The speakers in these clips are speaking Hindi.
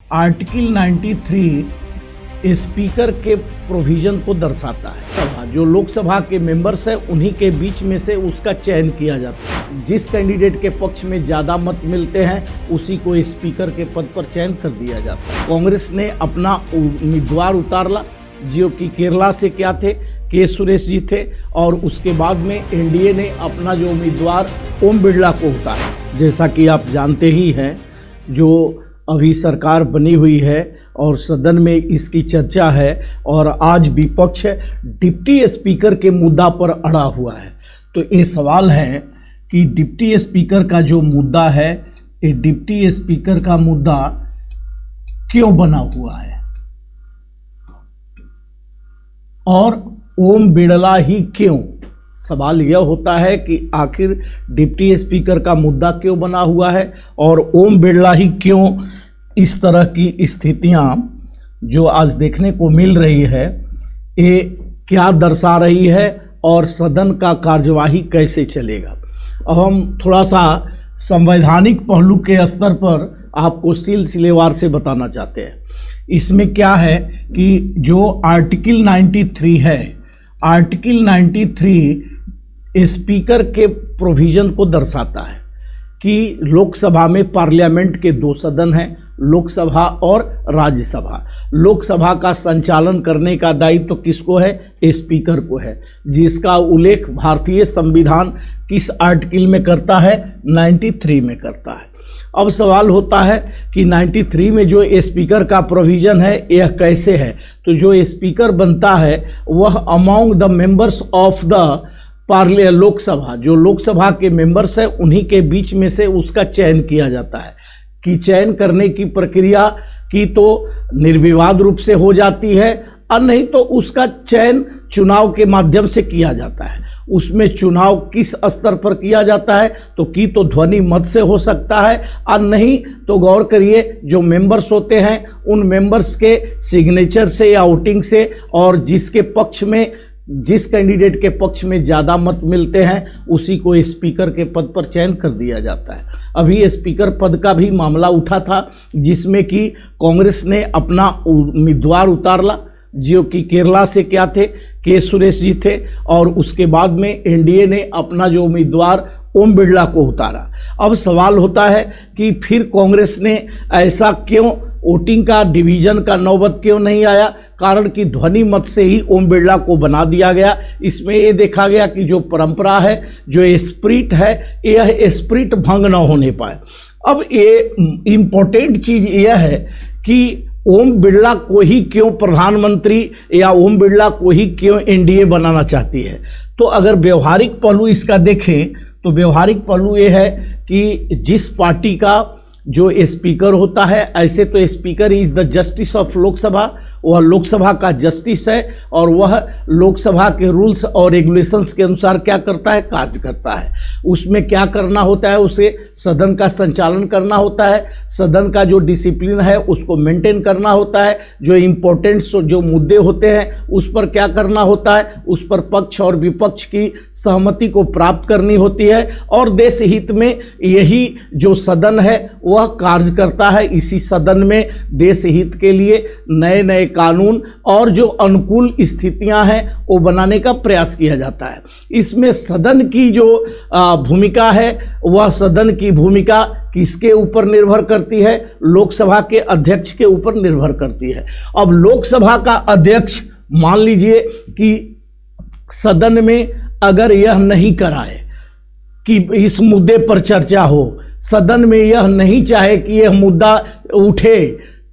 आर्टिकल 93 स्पीकर के प्रोविजन को दर्शाता है। जो लोकसभा के मेंबर्स हैं उन्हीं के बीच में से उसका चयन किया जाता है। जिस कैंडिडेट के पक्ष में ज़्यादा मत मिलते हैं उसी को स्पीकर के पद पर चयन कर दिया जाता है। कांग्रेस ने अपना उम्मीदवार उतारला, जो कि केरला से क्या थे, के सुरेश जी थे, और उसके बाद में एनडीए ने अपना जो उम्मीदवार ओम बिरला को उतारा। जैसा कि आप जानते ही हैं, जो अभी सरकार बनी हुई है और सदन में इसकी चर्चा है और आज विपक्ष डिप्टी स्पीकर के मुद्दा पर अड़ा हुआ है। तो ये सवाल है कि डिप्टी स्पीकर का जो मुद्दा है, ये डिप्टी स्पीकर का मुद्दा क्यों बना हुआ है और ओम बिरला ही क्यों। सवाल यह होता है कि आखिर डिप्टी स्पीकर का मुद्दा क्यों बना हुआ है और ओम बिरला ही क्यों। इस तरह की स्थितियां जो आज देखने को मिल रही है, ये क्या दर्शा रही है और सदन का कार्यवाही कैसे चलेगा। अब हम थोड़ा सा संवैधानिक पहलू के स्तर पर आपको सिलसिलेवार से बताना चाहते हैं। इसमें क्या है कि जो आर्टिकल 93 है, आर्टिकल 93 स्पीकर के प्रोविजन को दर्शाता है कि लोकसभा में पार्लियामेंट के दो सदन हैं, लोकसभा और राज्यसभा। लोकसभा का संचालन करने का दायित्व तो किसको है, स्पीकर को है, जिसका उल्लेख भारतीय संविधान किस आर्टिकल में करता है, 93 में करता है। अब सवाल होता है कि 93 में जो स्पीकर का प्रोविज़न है यह कैसे है। तो जो स्पीकर बनता है वह among the members of the Lok Sabha, जो लोकसभा के मेंबर्स हैं उन्हीं के बीच में से उसका चयन किया जाता है। कि चयन करने की प्रक्रिया की तो निर्विवाद रूप से हो जाती है और नहीं तो उसका चयन चुनाव के माध्यम से किया जाता है। उसमें चुनाव किस स्तर पर किया जाता है, तो की तो ध्वनि मत से हो सकता है और नहीं तो गौर करिए जो मेंबर्स होते हैं उन मेंबर्स के सिग्नेचर से या वोटिंग से, और जिसके पक्ष में, जिस कैंडिडेट के पक्ष में ज़्यादा मत मिलते हैं उसी को स्पीकर के पद पर चयन कर दिया जाता है। अभी स्पीकर पद का भी मामला उठा था जिसमें कि कांग्रेस ने अपना उम्मीदवार उतारला, जो कि केरला से क्या थे, के सुरेश जी थे, और उसके बाद में एनडीए ने अपना जो उम्मीदवार ओम बिरला को उतारा। अब सवाल होता है कि फिर कांग्रेस ने ऐसा क्यों, वोटिंग का डिवीजन का नौबत क्यों नहीं आया। कारण कि ध्वनि मत से ही ओम बिरला को बना दिया गया। इसमें ये देखा गया कि जो परंपरा है, जो स्पिरिट है, यह स्पिरिट भंग न होने पाए। अब ये इम्पोर्टेंट चीज़ यह है कि ओम बिरला को ही क्यों प्रधानमंत्री या ओम बिरला को ही क्यों एनडीए बनाना चाहती है। तो अगर व्यवहारिक पहलू इसका देखें तो व्यवहारिक पहलू ये है कि जिस पार्टी का जो स्पीकर होता है, ऐसे तो speaker is the justice of Lok Sabha, वह लोकसभा का जस्टिस है और वह लोकसभा के रूल्स और रेगुलेशंस के अनुसार क्या करता है, कार्य करता है। उसमें क्या करना होता है, उसे सदन का संचालन करना होता है, सदन का जो डिसिप्लिन है उसको मेंटेन करना होता है, जो इम्पोर्टेंट जो मुद्दे होते हैं उस पर क्या करना होता है, उस पर पक्ष और विपक्ष की सहमति को प्राप्त करनी होती है, और देश हित में यही जो सदन है वह कार्य करता है। इसी सदन में देश हित के लिए नए नए कानून और जो अनुकूल स्थितियां हैं वो बनाने का प्रयास किया जाता है। इसमें सदन की जो भूमिका है, वह सदन की भूमिका किसके ऊपर निर्भर करती है, लोकसभा के अध्यक्ष के ऊपर निर्भर करती है। अब लोकसभा का अध्यक्ष मान लीजिए कि सदन में अगर यह नहीं कराए कि इस मुद्दे पर चर्चा हो, सदन में यह नहीं चाहे कि यह मुद्दा उठे,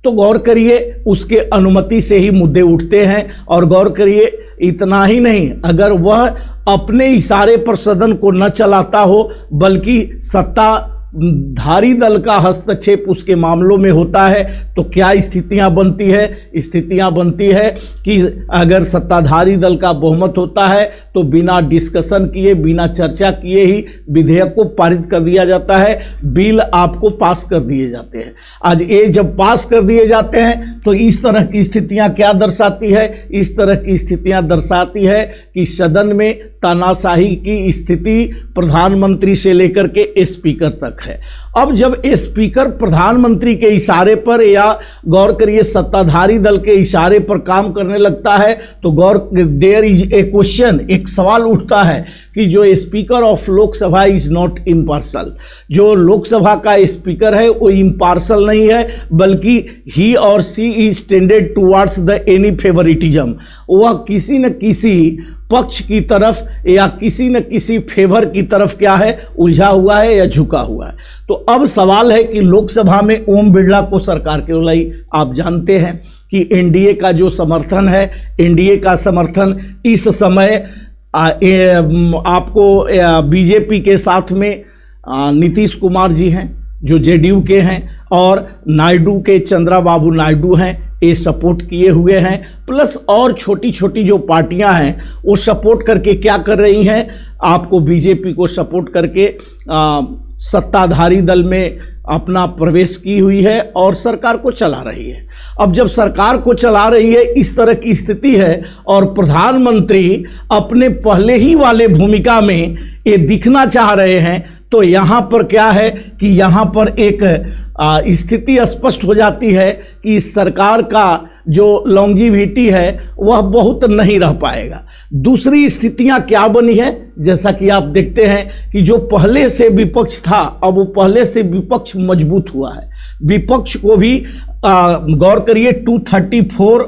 तो गौर करिए उसके अनुमति से ही मुद्दे उठते हैं। और गौर करिए इतना ही नहीं, अगर वह अपने इशारे पर सदन को न चलाता हो बल्कि सत्ताधारी दल का हस्तक्षेप उसके मामलों में होता है, तो क्या स्थितियां बनती है, स्थितियां बनती है कि अगर सत्ताधारी दल का बहुमत होता है तो बिना डिस्कशन किए, बिना चर्चा किए ही विधेयक को पारित कर दिया जाता है, बिल आपको पास कर दिए जाते हैं। आज ये जब पास कर दिए जाते हैं तो इस तरह की स्थितियां क्या दर्शाती है, इस तरह की स्थितियां दर्शाती है कि सदन में तानाशाही की स्थिति प्रधानमंत्री से लेकर के स्पीकर तक है। अब जब स्पीकर प्रधानमंत्री के इशारे पर या गौर करिए सत्ताधारी दल के इशारे पर काम करने लगता है तो देयर इज ए क्वेश्चन, एक सवाल उठता है कि जो speaker of Lok Sabha is not impartial, जो लोकसभा का स्पीकर है वो इम्पार्शल नहीं है, बल्कि ही और she is tended towards the any favouritism, वह किसी न किसी पक्ष की तरफ या किसी न किसी फेवर की तरफ क्या है, उलझा हुआ है या झुका हुआ है। तो अब सवाल है कि लोकसभा में ओम बिरला को सरकार क्यों लाई। आप जानते हैं कि एनडीए का जो समर्थन है, एनडीए का समर्थन इस समय आपको बीजेपी के साथ में नीतीश कुमार जी हैं जो जेडीयू के हैं, और नायडू के चंद्राबाबू नायडू हैं, ये सपोर्ट किए हुए हैं, प्लस और छोटी छोटी जो पार्टियां हैं वो सपोर्ट करके क्या कर रही हैं, आपको बीजेपी को सपोर्ट करके सत्ताधारी दल में अपना प्रवेश की हुई है और सरकार को चला रही है। अब जब सरकार को चला रही है, इस तरह की स्थिति है और प्रधानमंत्री अपने पहले ही वाले भूमिका में ये दिखना चाह रहे हैं, तो यहाँ पर क्या है कि यहाँ पर एक स्थिति स्पष्ट हो जाती है कि सरकार का जो लॉन्जिविटी है वह बहुत नहीं रह पाएगा। दूसरी स्थितियां क्या बनी है, जैसा कि आप देखते हैं कि जो पहले से विपक्ष था अब वो पहले से विपक्ष मजबूत हुआ है। विपक्ष को भी गौर करिए 234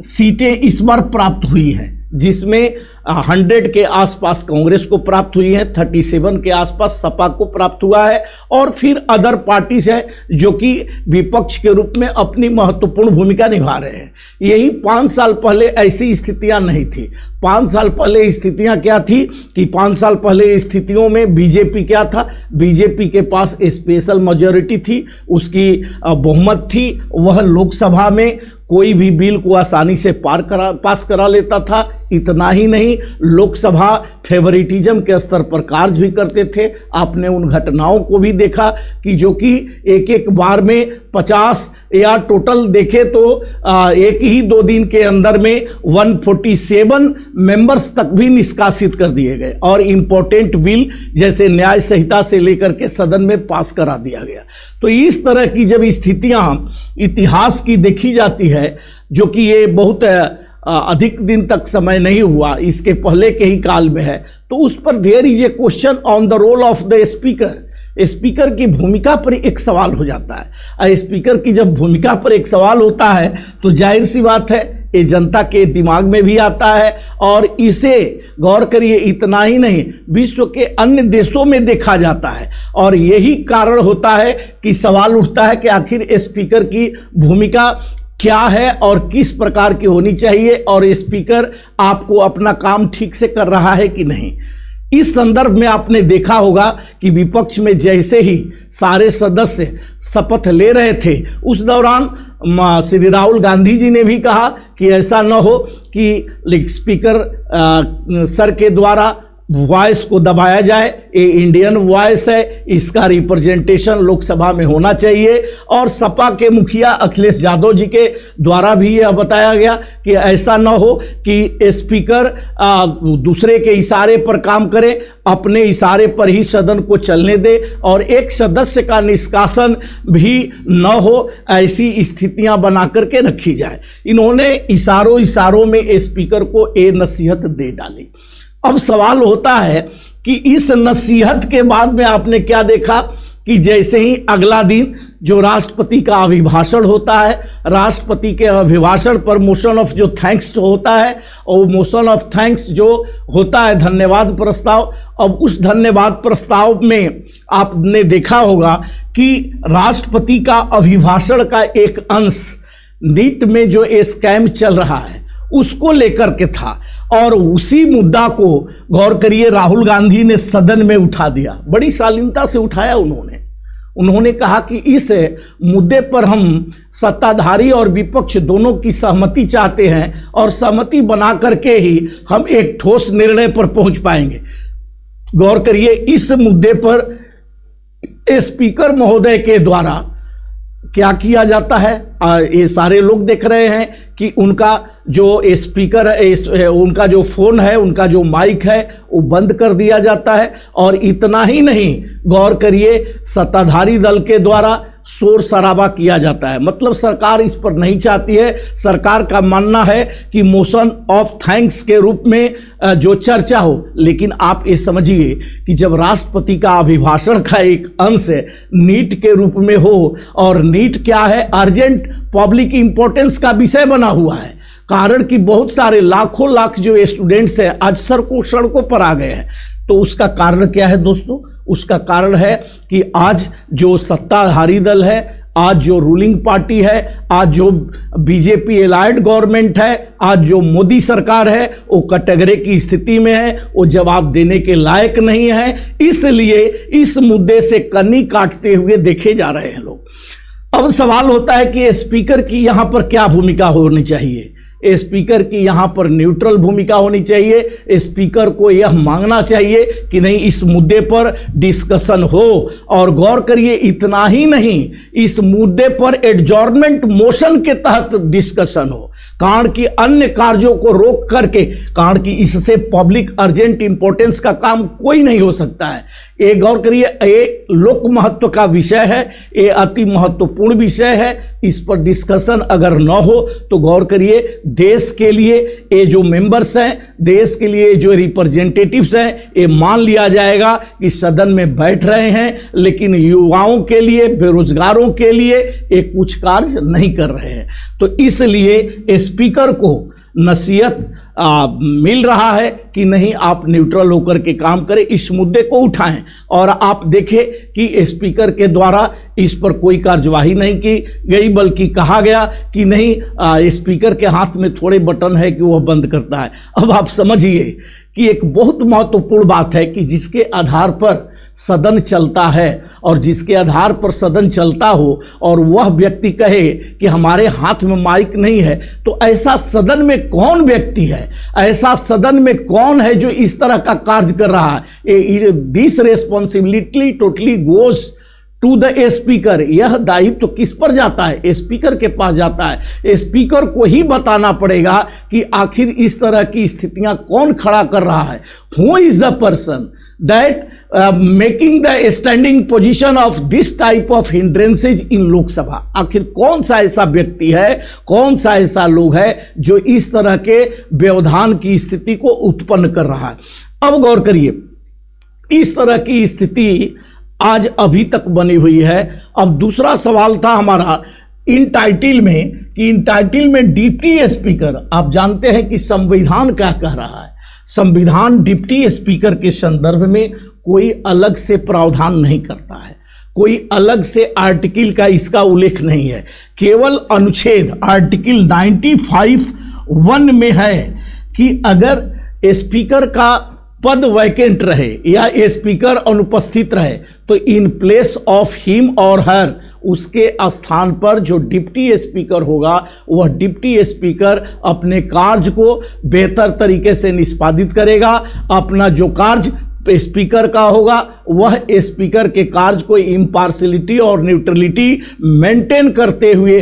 सीटें इस बार प्राप्त हुई हैं, जिसमें 100 के आसपास कांग्रेस को प्राप्त हुई है, 37 के आसपास सपा को प्राप्त हुआ है, और फिर अदर पार्टीज हैं जो कि विपक्ष के रूप में अपनी महत्वपूर्ण भूमिका निभा रहे हैं। यही 5 साल पहले ऐसी स्थितियां नहीं थी। 5 साल पहले स्थितियां क्या थी कि 5 साल पहले स्थितियों में बीजेपी क्या था, बीजेपी के पास स्पेशल मेजॉरिटी थी, उसकी बहुमत थी, वह लोकसभा में कोई भी बिल को आसानी से पास करा लेता था। इतना ही नहीं, लोकसभा फेवरिटिज्म के स्तर पर कार्य भी करते थे। आपने उन घटनाओं को भी देखा कि जो कि एक एक बार में 50 या टोटल देखे तो एक ही 2 दिन के अंदर में 147 मेंबर्स तक भी निष्कासित कर दिए गए और इम्पोर्टेंट बिल जैसे न्याय संहिता से लेकर के सदन में पास करा दिया गया। तो इस तरह की जब स्थितियां इतिहास की देखी जाती है, जो कि ये बहुत अधिक दिन तक समय नहीं हुआ, इसके पहले के ही काल में है, तो उस पर there is a question on the role of the speaker. Speaker की भूमिका पर एक सवाल हो जाता है। स्पीकर की जब भूमिका पर एक सवाल होता है तो जाहिर सी बात है ये जनता के दिमाग में भी आता है, और इसे गौर करिए इतना ही नहीं, विश्व के अन्य देशों में देखा जाता है, और यही कारण होता है कि सवाल उठता है कि आखिर स्पीकर की भूमिका क्या है और किस प्रकार की होनी चाहिए, और स्पीकर आपको अपना काम ठीक से कर रहा है कि नहीं। इस संदर्भ में आपने देखा होगा कि विपक्ष में जैसे ही सारे सदस्य शपथ ले रहे थे, उस दौरान श्री राहुल गांधी जी ने भी कहा कि ऐसा न हो कि स्पीकर सर के द्वारा वॉइस को दबाया जाए, ये इंडियन वॉइस है, इसका रिप्रेजेंटेशन लोकसभा में होना चाहिए। और सपा के मुखिया अखिलेश यादव जी के द्वारा भी यह बताया गया कि ऐसा न हो कि स्पीकर दूसरे के इशारे पर काम करे, अपने इशारे पर ही सदन को चलने दे और एक सदस्य का निष्कासन भी न हो, ऐसी स्थितियां बना करके रखी जाए। इन्होंने इशारों में स्पीकर को ये नसीहत दे डाली। अब सवाल होता है कि इस नसीहत के बाद में आपने क्या देखा कि जैसे ही अगला दिन जो राष्ट्रपति का अभिभाषण होता है, राष्ट्रपति के अभिभाषण पर मोशन ऑफ जो थैंक्स होता है, और मोशन ऑफ थैंक्स जो होता है धन्यवाद प्रस्ताव, अब उस धन्यवाद प्रस्ताव में आपने देखा होगा कि राष्ट्रपति का अभिभाषण का एक अंश नीट में जो स्कैम चल रहा है उसको लेकर के था, और उसी मुद्दा को गौर करिए राहुल गांधी ने सदन में उठा दिया। बड़ी शालीनता से उठाया उन्होंने कहा कि इस मुद्दे पर हम सत्ताधारी और विपक्ष दोनों की सहमति चाहते हैं, और सहमति बना करके ही हम एक ठोस निर्णय पर पहुंच पाएंगे। गौर करिए इस मुद्दे पर स्पीकर महोदय के द्वारा क्या किया जाता है, ये सारे लोग देख रहे हैं कि उनका जो स्पीकर है, उनका जो फ़ोन है, उनका जो माइक है वो बंद कर दिया जाता है। और इतना ही नहीं, गौर करिए, सत्ताधारी दल के द्वारा शोर शराबा किया जाता है। मतलब सरकार इस पर नहीं चाहती है। सरकार का मानना है कि मोशन ऑफ थैंक्स के रूप में जो चर्चा हो। लेकिन आप ये समझिए कि जब राष्ट्रपति का अभिभाषण का एक अंश नीट के रूप में हो, और नीट क्या है, अर्जेंट पब्लिक इंपॉर्टेंस का विषय बना हुआ है, कारण कि बहुत सारे लाखों लाख जो स्टूडेंट्स हैं आज सड़कों पर आ गए हैं। तो उसका कारण क्या है दोस्तों? उसका कारण है कि आज जो सत्ताधारी दल है, आज जो रूलिंग पार्टी है, आज जो बीजेपी एलाइड गवर्नमेंट है, आज जो मोदी सरकार है, वो कटघरे की स्थिति में है, वो जवाब देने के लायक नहीं है। इसलिए इस मुद्दे से कन्नी काटते हुए देखे जा रहे हैं लोग। अब सवाल होता है कि स्पीकर की यहाँ पर क्या भूमिका होनी चाहिए? स्पीकर की यहाँ पर न्यूट्रल भूमिका होनी चाहिए। स्पीकर को यह मांगना चाहिए कि नहीं, इस मुद्दे पर डिस्कशन हो। और गौर करिए, इतना ही नहीं, इस मुद्दे पर एडजॉर्नमेंट मोशन के तहत डिस्कशन हो, कारण कि अन्य कार्यों को रोक करके, कारण कि इससे पब्लिक अर्जेंट इंपॉर्टेंस का काम कोई नहीं हो सकता है। ये गौर करिए, ये लोक महत्व का विषय है, ये अति महत्वपूर्ण विषय है। इस पर डिस्कशन अगर न हो तो गौर करिए, देश के लिए ये जो मेंबर्स हैं, देश के लिए जो रिप्रेजेंटेटिव्स हैं, ये मान लिया जाएगा कि सदन में बैठ रहे हैं, लेकिन युवाओं के लिए, बेरोजगारों के लिए ये कुछ कार्य नहीं कर रहे हैं। तो इसलिए स्पीकर को नसीहत मिल रहा है कि नहीं, आप न्यूट्रल होकर के काम करें, इस मुद्दे को उठाएं। और आप देखें कि स्पीकर के द्वारा इस पर कोई कार्यवाही नहीं की गई, बल्कि कहा गया कि नहीं, स्पीकर के हाथ में थोड़े बटन है कि वह बंद करता है। अब आप समझिए कि एक बहुत महत्वपूर्ण बात है कि जिसके आधार पर सदन चलता है, और जिसके आधार पर सदन चलता हो, और वह व्यक्ति कहे कि हमारे हाथ में माइक नहीं है, तो ऐसा सदन में कौन व्यक्ति है, ऐसा सदन में कौन है जो इस तरह का कार्य कर रहा है? This responsibility totally goes to the speaker. यह दायित्व तो किस पर जाता है? स्पीकर के पास जाता है। स्पीकर को ही बताना पड़ेगा कि आखिर इस तरह की स्थितियां कौन खड़ा कर रहा है। Who is the person that making the standing position of this type of hindrances in Lok Sabha? आखिर कौन सा ऐसा व्यक्ति है, कौन सा ऐसा लोग है जो इस तरह के व्यवधान की स्थिति को उत्पन्न कर रहा है? अब गौर करिए, इस तरह की स्थिति आज अभी तक बनी हुई है। अब दूसरा सवाल था हमारा इन टाइटिल में, कि इन टाइटिल में डिप्टी स्पीकर, आप जानते हैं कि संविधान क्या कह रहा है। संविधान डिप्टी स्पीकर के संदर्भ में कोई अलग से प्रावधान नहीं करता है, कोई अलग से आर्टिकल का इसका उल्लेख नहीं है। केवल अनुच्छेद आर्टिकल 95(1) में है कि अगर स्पीकर का पद वैकेंट रहे या स्पीकर अनुपस्थित रहे, तो इन प्लेस ऑफ हिम और हर, उसके स्थान पर जो डिप्टी स्पीकर होगा, वह डिप्टी स्पीकर अपने कार्य को बेहतर तरीके से निष्पादित करेगा। अपना जो कार्य स्पीकर का होगा, वह स्पीकर के कार्य को इम्पार्शियलिटी और न्यूट्रलिटी मेंटेन करते हुए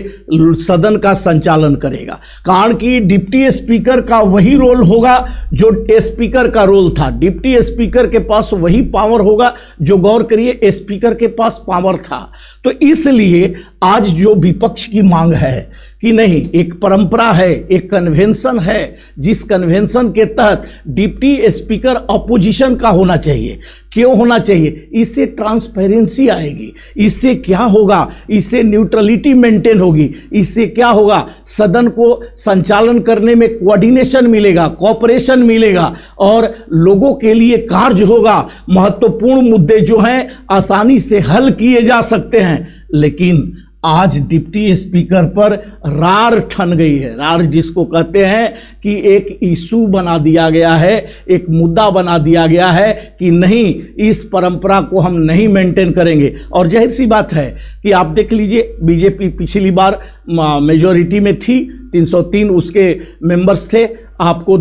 सदन का संचालन करेगा। कारण कि डिप्टी स्पीकर का वही रोल होगा जो स्पीकर का रोल था। डिप्टी स्पीकर के पास वही पावर होगा जो, गौर करिए, स्पीकर के पास पावर था। तो इसलिए आज जो विपक्ष की मांग है कि नहीं, एक परंपरा है, एक कन्वेंशन है, जिस कन्वेंशन के तहत डिप्टी स्पीकर अपोजिशन का होना चाहिए। क्यों होना चाहिए? इससे ट्रांसपेरेंसी आएगी। इससे क्या होगा? इससे न्यूट्रलिटी मेंटेन होगी। इससे क्या होगा? सदन को संचालन करने में कोऑर्डिनेशन मिलेगा, कोऑपरेशन मिलेगा, और लोगों के लिए कार्य होगा। महत्वपूर्ण मुद्दे जो हैं आसानी से हल किए जा सकते हैं। लेकिन आज डिप्टी स्पीकर पर रार ठन गई है। रार जिसको कहते हैं कि एक इशू बना दिया गया है, एक मुद्दा बना दिया गया है कि नहीं, इस परंपरा को हम नहीं मेंटेन करेंगे। और जाहिर सी बात है कि आप देख लीजिए, बीजेपी पिछली बार मेजॉरिटी में थी, 303 उसके मेंबर्स थे। आपको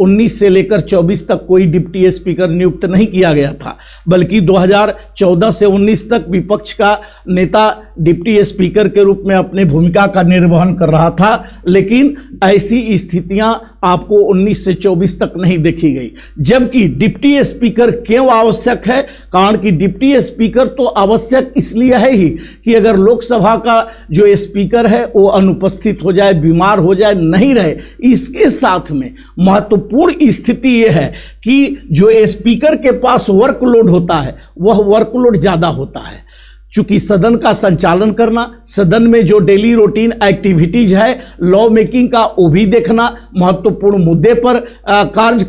2019 से लेकर 24 तक कोई डिप्टी स्पीकर नियुक्त नहीं किया गया था, बल्कि 2014 से 19 तक विपक्ष का नेता डिप्टी स्पीकर के रूप में अपनी भूमिका का निर्वहन कर रहा था। लेकिन ऐसी स्थितियां आपको 19 से 24 तक नहीं देखी गई। जबकि डिप्टी स्पीकर क्यों आवश्यक है? कारण कि डिप्टी स्पीकर तो आवश्यक इसलिए है ही कि अगर लोकसभा का जो स्पीकर है वो अनुपस्थित हो जाए, बीमार हो जाए, नहीं रहे, इसके साथ में महत्वपूर्ण स्थिति यह है कि जो स्पीकर के पास वर्कलोड होता है वह वर्कलोड ज़्यादा होता है। चूंकि सदन का संचालन करना, सदन में जो डेली रूटीन एक्टिविटीज है, लॉ मेकिंग का वो भी देखना, महत्वपूर्ण मुद्दे पर कार्य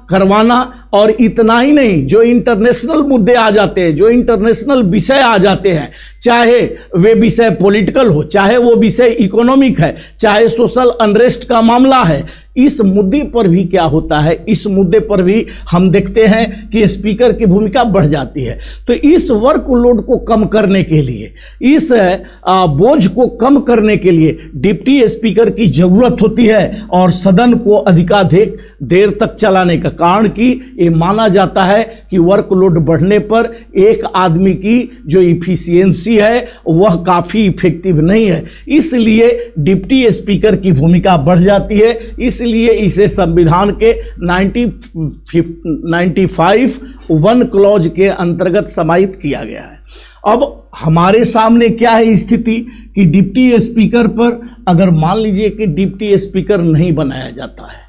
करवाना, और इतना ही नहीं, जो इंटरनेशनल मुद्दे आ जाते हैं, जो इंटरनेशनल विषय आ जाते हैं, चाहे वे विषय पॉलिटिकल हो, चाहे वो विषय इकोनॉमिक है, चाहे सोशल अनरेस्ट का मामला है, इस मुद्दे पर भी क्या होता है, इस मुद्दे पर भी हम देखते हैं कि स्पीकर की भूमिका बढ़ जाती है। तो इस वर्कलोड को कम करने के लिए, इस बोझ को कम करने के लिए डिप्टी स्पीकर की जरूरत होती है, और सदन को अधिकाधिक देर तक चलाने का कारण कि ये माना जाता है कि वर्कलोड बढ़ने पर एक आदमी की जो इफिशियंसी है वह काफ़ी इफेक्टिव नहीं है, इसलिए डिप्टी स्पीकर की भूमिका बढ़ जाती है। इसलिए इसे संविधान के 95(1) क्लॉज के अंतर्गत समाहित किया गया है। अब हमारे सामने क्या है स्थिति कि डिप्टी स्पीकर पर अगर मान लीजिए कि डिप्टी स्पीकर नहीं बनाया जाता है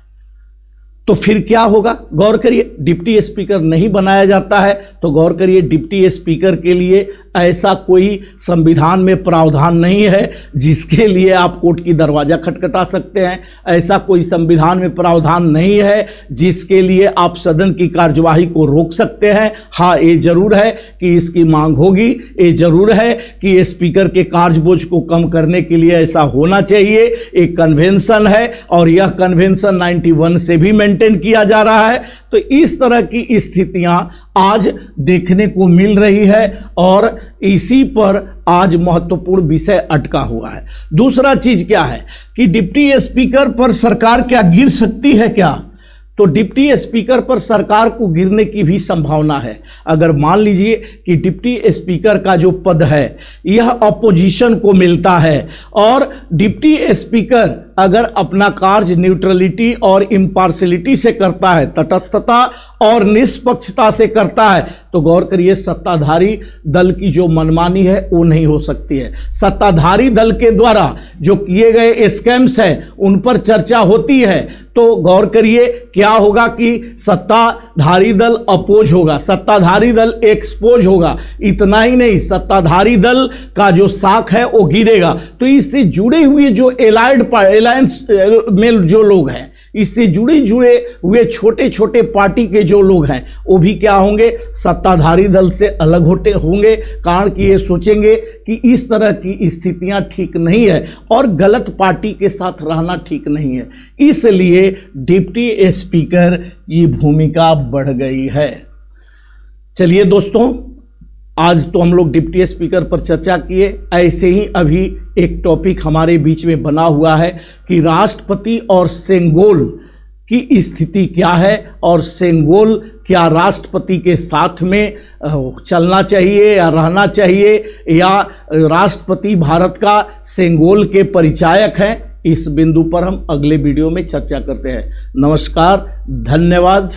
तो फिर क्या होगा? गौर करिए, डिप्टी स्पीकर नहीं बनाया जाता है तो गौर करिए, डिप्टी स्पीकर के लिए ऐसा कोई संविधान में प्रावधान नहीं है जिसके लिए आप कोर्ट की दरवाजा खटखटा सकते हैं। ऐसा कोई संविधान में प्रावधान नहीं है जिसके लिए आप सदन की कार्यवाही को रोक सकते हैं। हाँ, ये जरूर है कि इसकी मांग होगी, ये जरूर है कि स्पीकर के कार्यबोझ को कम करने के लिए ऐसा होना चाहिए। एक कन्वेंशन है और यह कन्वेंशन 91 से भी मेंटेन किया जा रहा है। तो इस तरह की स्थितियां आज देखने को मिल रही है और इसी पर आज महत्वपूर्ण विषय अटका हुआ है। दूसरा चीज क्या है कि डिप्टी स्पीकर पर सरकार क्या गिर सकती है क्या? तो डिप्टी स्पीकर पर सरकार को गिरने की भी संभावना है। अगर मान लीजिए कि डिप्टी स्पीकर का जो पद है यह अपोजिशन को मिलता है और डिप्टी स्पीकर अगर अपना कार्य न्यूट्रलिटी और इम्पार्शलिटी से करता है, तटस्थता और निष्पक्षता से करता है, तो गौर करिए सत्ताधारी दल की जो मनमानी है वो नहीं हो सकती है। सत्ताधारी दल के द्वारा जो किए गए स्कैम्स हैं उन पर चर्चा होती है, तो गौर करिए क्या होगा कि सत्ताधारी दल अपोज होगा, सत्ताधारी दल एक्सपोज होगा। इतना ही नहीं, सत्ताधारी दल का जो साख है वो गिरेगा। तो इससे जुड़े हुए जो एलायंस में जो लोग हैं, इससे जुड़े हुए छोटे छोटे पार्टी के जो लोग हैं वो भी क्या होंगे, सत्ताधारी दल से अलग होंगे। कारण कि ये सोचेंगे कि इस तरह की स्थितियां ठीक नहीं है और गलत पार्टी के साथ रहना ठीक नहीं है। इसलिए डिप्टी स्पीकर की भूमिका बढ़ गई है। चलिए दोस्तों, आज तो हम लोग डिप्टी स्पीकर पर चर्चा किए। ऐसे ही अभी एक टॉपिक हमारे बीच में बना हुआ है कि राष्ट्रपति और सेंगोल की स्थिति क्या है और सेंगोल क्या राष्ट्रपति के साथ में चलना चाहिए या रहना चाहिए, या राष्ट्रपति भारत का सेंगोल के परिचायक हैं। इस बिंदु पर हम अगले वीडियो में चर्चा करते हैं। नमस्कार, धन्यवाद।